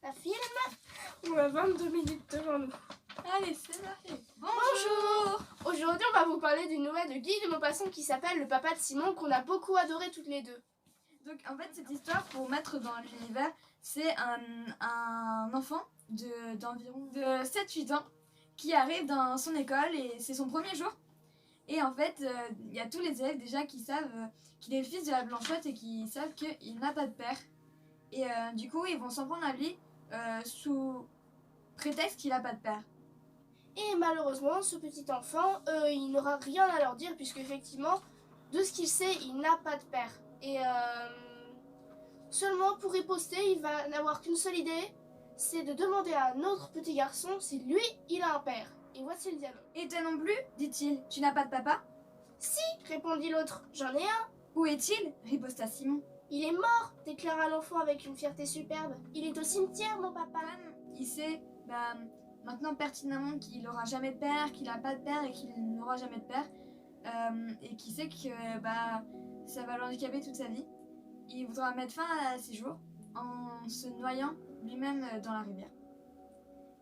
Un film? On a 22 minutes devant nous. Allez, c'est parti. Bonjour. Aujourd'hui, on va vous parler d'une nouvelle de Guy de Maupassant qui s'appelle Le Papa de Simon, qu'on a beaucoup adoré toutes les deux. Donc en fait, cette histoire, pour mettre dans l'univers, c'est un enfant d'environ de 7-8 ans qui arrive dans son école et c'est son premier jour. Et en fait, il y a tous les élèves déjà qui savent qu'il est le fils de la Blanchotte et qui savent qu'il n'a pas de père. Et du coup, ils vont s'en prendre à lui sous prétexte qu'il n'a pas de père. Et malheureusement, ce petit enfant, il n'aura rien à leur dire puisque effectivement, de ce qu'il sait, il n'a pas de père. Et seulement pour riposter, il va n'avoir qu'une seule idée, c'est de demander à un autre petit garçon si lui, il a un père. Et voici le dialogue. Et toi non plus, dit-il, tu n'as pas de papa? Si, répondit l'autre, j'en ai un. Où est-il? Riposta Simon. Il est mort, déclara l'enfant avec une fierté superbe. Il est au cimetière, mon papa. Il sait maintenant pertinemment qu'il n'aura jamais de père, qu'il n'a pas de père et qu'il n'aura jamais de père. Et qu'il sait que ça va l'handicaper toute sa vie. Il voudra mettre fin à ses jours en se noyant lui-même dans la rivière.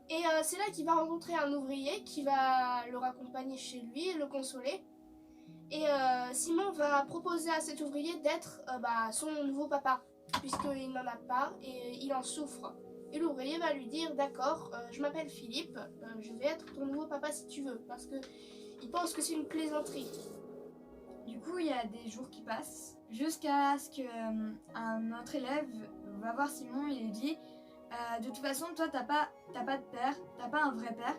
Et c'est là qu'il va rencontrer un ouvrier qui va le raccompagner chez lui et le consoler. Et Simon va proposer à cet ouvrier d'être son nouveau papa, puisqu'il n'en a pas et il en souffre. Et l'ouvrier va lui dire, d'accord, je m'appelle Philippe, je vais être ton nouveau papa si tu veux, parce qu'il pense que c'est une plaisanterie. Du coup, il y a des jours qui passent, jusqu'à ce qu'un autre élève va voir Simon et lui dit de toute façon, toi, t'as pas de père, t'as pas un vrai père.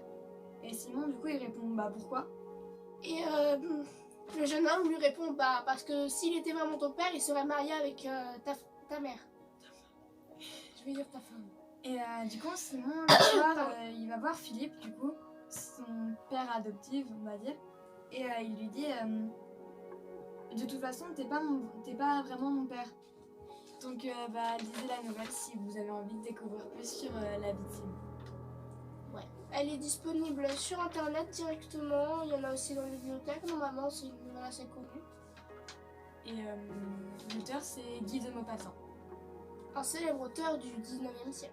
Et Simon, du coup, il répond, pourquoi? Et le jeune homme lui répond, parce que s'il était vraiment ton père, il serait marié avec ta mère. Je vais dire ta femme. Et du coup, Simon, le soir, il va voir Philippe, du coup, son père adoptif, on va dire. Et il lui dit, de toute façon, t'es pas vraiment mon père. Donc, lisez la nouvelle si vous avez envie de découvrir plus sur la vie de Simon. Ouais, elle est disponible sur internet directement. Il y en a aussi dans la bibliothèque. Normalement, c'est une nouvelle assez connue. Et l'auteur, c'est Guy de Maupassant, un célèbre auteur du 19e siècle.